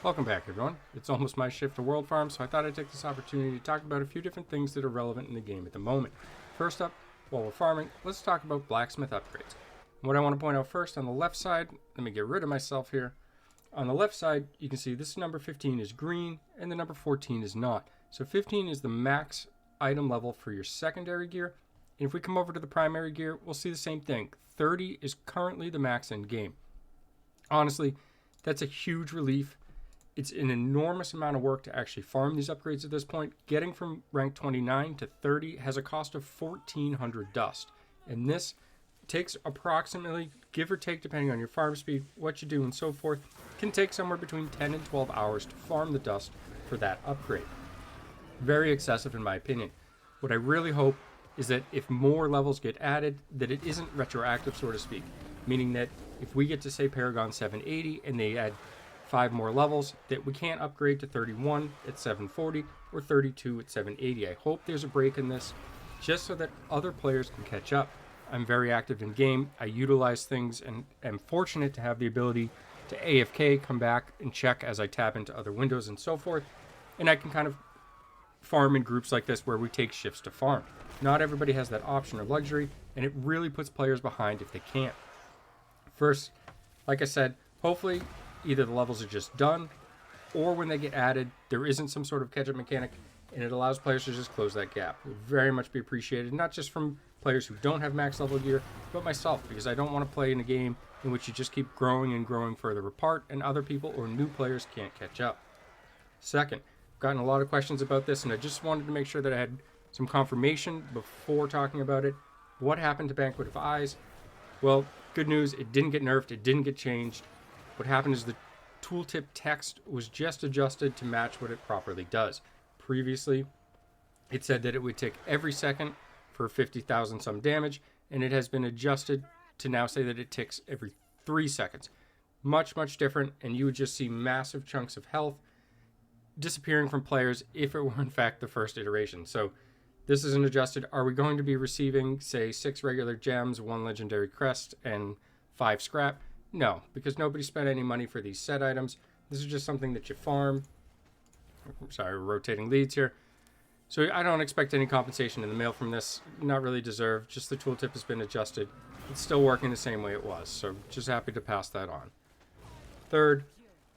Welcome back, everyone. It's almost my shift to World Farm, so I thought I'd take this opportunity to talk about a few different things that are relevant in the game at the moment. First up, while we're farming, let's talk about Blacksmith upgrades. What I want to point out first, on the left side, let me get rid of myself here. On the left side, you can see this number 15 is green, and the number 14 is not. So 15 is the max item level for your secondary gear, and if we come over to the primary gear, we'll see the same thing. 30 is currently the max in game. Honestly, that's a huge relief. It's an enormous amount of work to actually farm these upgrades at this point. Getting from rank 29 to 30 has a cost of 1,400 dust. And this takes approximately, give or take depending on your farm speed, what you do and so forth, can take somewhere between 10 and 12 hours to farm the dust for that upgrade. Very excessive in my opinion. What I really hope is that if more levels get added, that it isn't retroactive, so to speak. Meaning that if we get to say Paragon 780 and they add 5 more levels, that we can't upgrade to 31 at 740 or 32 at 780. I hope there's a break in this just so that other players can catch up. I'm very active in game. I utilize things and am fortunate to have the ability to AFK, come back and check as I tap into other windows and so forth. And I can kind of farm in groups like this where we take shifts to farm. Not everybody has that option or luxury, and it really puts players behind if they can't. First, like I said, hopefully either the levels are just done, or when they get added, there isn't some sort of catch-up mechanic, and it allows players to just close that gap. It would very much be appreciated, not just from players who don't have max level gear, but myself, because I don't want to play in a game in which you just keep growing and growing further apart, and other people or new players can't catch up. Second, I've gotten a lot of questions about this, and I just wanted to make sure that I had some confirmation before talking about it. What happened to Banquet of Eyes? Well, good news, it didn't get nerfed, it didn't get changed. What happened is the tooltip text was just adjusted to match what it properly does. Previously, it said that it would tick every second for 50,000 some damage, and it has been adjusted to now say that it ticks every 3 seconds. Much, much different, and you would just see massive chunks of health disappearing from players if it were in fact the first iteration. So this isn't adjusted. Are we going to be receiving, say, 6 regular gems, 1 legendary crest, and 5 scrap? No, because nobody spent any money for these set items. This is just something that you farm. Sorry, we're rotating leads here. So I don't expect any compensation in the mail from this. Not really deserved. Just the tooltip has been adjusted. It's still working the same way it was. So just happy to pass that on. Third,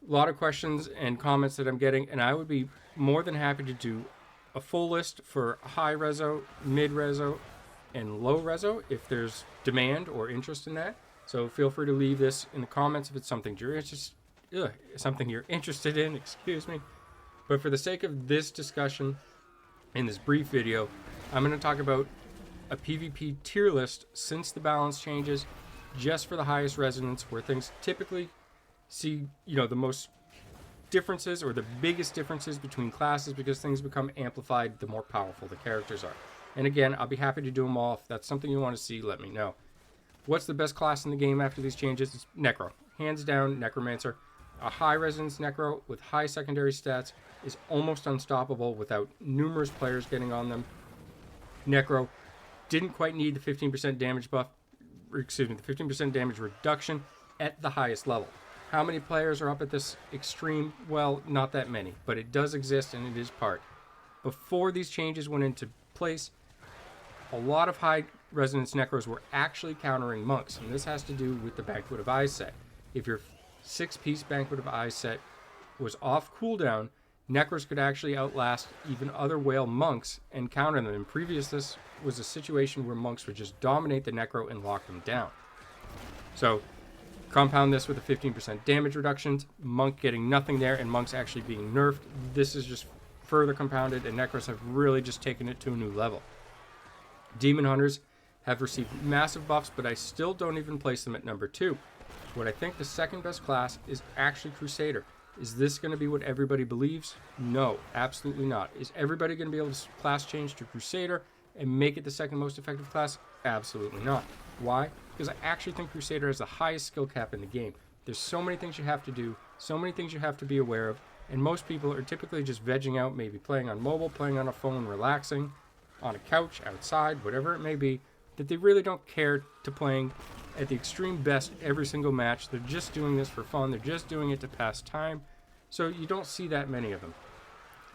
a lot of questions and comments that I'm getting, and I would be more than happy to do a full list for high reso, mid reso, and low reso if there's demand or interest in that. So feel free to leave this in the comments if it's something you're interested in, excuse me. But for the sake of this discussion in this brief video, I'm going to talk about a PvP tier list since the balance changes, just for the highest resonance, where things typically see, the most differences or the biggest differences between classes, because things become amplified the more powerful the characters are. And again, I'll be happy to do them all. If that's something you want to see, let me know. What's the best class in the game after these changes? It's Necro. Hands down, Necromancer. A high resonance Necro with high secondary stats is almost unstoppable without numerous players getting on them. Necro didn't quite need the 15% damage buff, the 15% damage reduction at the highest level. How many players are up at this extreme? Well, not that many, but it does exist and it is part. Before these changes went into place, a lot of high resonance Necros were actually countering monks, and this has to do with the Banquet of Eyes set. If your 6-piece Banquet of Eyes set was off cooldown, Necros could actually outlast even other whale monks and counter them. In previous, this was a situation where monks would just dominate the Necro and lock them down. So compound this with the 15% damage reductions, monk getting nothing there, and monks actually being nerfed. This is just further compounded, and Necros have really just taken it to a new level. Demon Hunters have received massive buffs, but I still don't even place them at number 2. What I think the second best class is actually Crusader. Is this going to be what everybody believes? No, absolutely not. Is everybody going to be able to class change to Crusader and make it the second most effective class? Absolutely not. Why? Because I actually think Crusader has the highest skill cap in the game. There's so many things you have to do, so many things you have to be aware of, and most people are typically just vegging out, maybe playing on mobile, playing on a phone, relaxing, on a couch, outside, whatever it may be, that they really don't care to playing at the extreme best every single match. They're just doing this for fun. They're just doing it to pass time. so you don't see that many of them.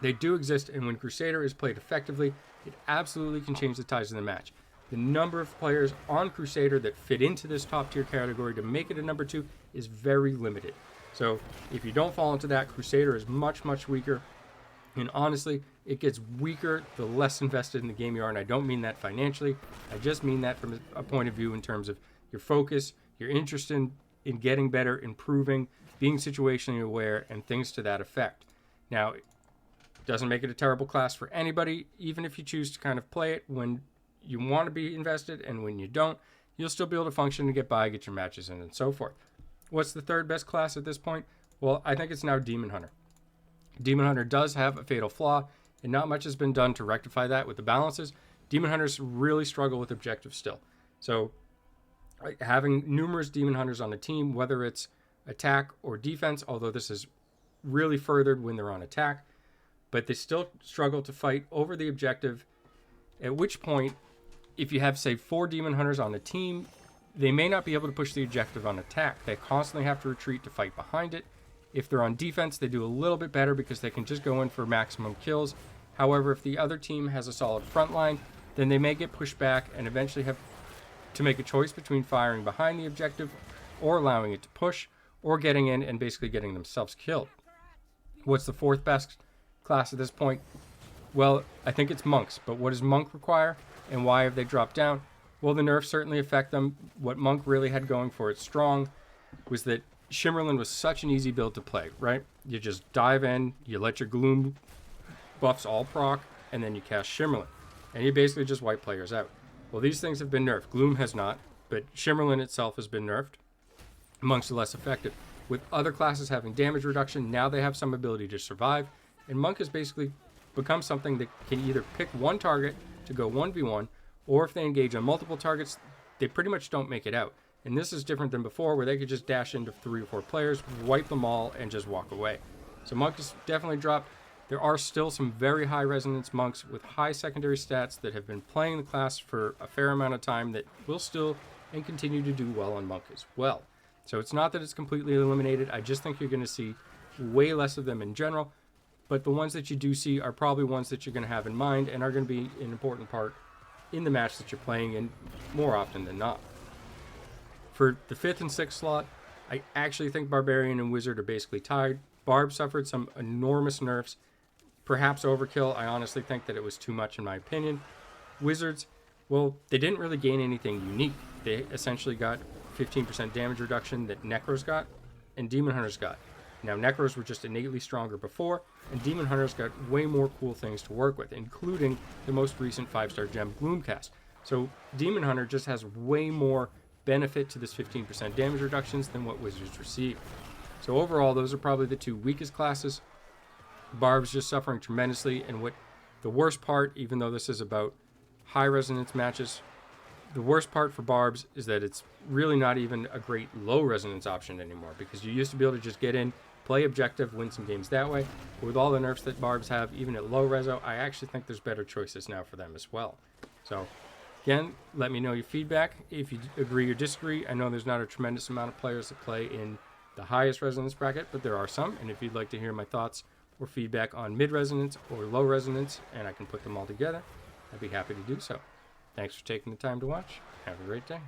They do exist, and when Crusader is played effectively, it absolutely can change the tides of the match. The number of players on Crusader that fit into this top tier category to make it a number 2 is very limited. So if you don't fall into that, Crusader is much, much weaker. And honestly, it gets weaker the less invested in the game you are. And I don't mean that financially. I just mean that from a point of view in terms of your focus, your interest in getting better, improving, being situationally aware, and things to that effect. Now, it doesn't make it a terrible class for anybody, even if you choose to kind of play it when you want to be invested, and when you don't, you'll still be able to function and get by, get your matches in, and so forth. What's the third best class at this point? Well, I think it's now Demon Hunter. Demon Hunter does have a fatal flaw, and not much has been done to rectify that with the balances. Demon Hunters really struggle with objective still. So having numerous Demon Hunters on a team, whether it's attack or defense, although this is really furthered when they're on attack, but they still struggle to fight over the objective, at which point, if you have, say, 4 Demon Hunters on a team, they may not be able to push the objective on attack. They constantly have to retreat to fight behind it. If they're on defense, they do a little bit better because they can just go in for maximum kills. However, if the other team has a solid front line, then they may get pushed back and eventually have to make a choice between firing behind the objective or allowing it to push or getting in and basically getting themselves killed. What's the fourth best class at this point? Well, I think it's monks, but what does monk require and why have they dropped down? Well, the nerfs certainly affect them. What monk really had going for it strong was that Shimmerlin was such an easy build to play, right? You just dive in, you let your gloom buffs all proc, and then you cast Shimmerlin. And you basically just wipe players out. Well, these things have been nerfed. Gloom has not, but Shimmerlin itself has been nerfed. Monks are less effective. With other classes having damage reduction, now they have some ability to survive. And monk has basically become something that can either pick one target to go 1v1, or if they engage on multiple targets, they pretty much don't make it out. And this is different than before, where they could just dash into 3 or 4 players, wipe them all, and just walk away. So monk has definitely dropped. There are still some very high resonance monks with high secondary stats that have been playing the class for a fair amount of time that will still and continue to do well on monk as well. So it's not that it's completely eliminated. I just think you're going to see way less of them in general. But the ones that you do see are probably ones that you're going to have in mind and are going to be an important part in the match that you're playing in more often than not. For the 5th and 6th slot, I actually think Barbarian and Wizard are basically tied. Barb suffered some enormous nerfs, perhaps overkill. I honestly think that it was too much in my opinion. Wizards, well, they didn't really gain anything unique. They essentially got 15% damage reduction that Necros got and Demon Hunters got. Now, Necros were just innately stronger before, and Demon Hunters got way more cool things to work with, including the most recent 5-star gem Gloomcast. So Demon Hunter just has way more benefit to this 15% damage reductions than what Wizards receive. So overall, those are probably the 2 weakest classes. Barb's just suffering tremendously, and what the worst part, even though this is about high resonance matches, the worst part for Barb's is that it's really not even a great low resonance option anymore, because you used to be able to just get in, play objective, win some games that way. But with all the nerfs that Barb's have, even at low reso, I actually think there's better choices now for them as well. So again, let me know your feedback if you agree or disagree. I know there's not a tremendous amount of players that play in the highest resonance bracket, but there are some. And if you'd like to hear my thoughts or feedback on mid resonance or low resonance, and I can put them all together, I'd be happy to do so. Thanks for taking the time to watch. Have a great day.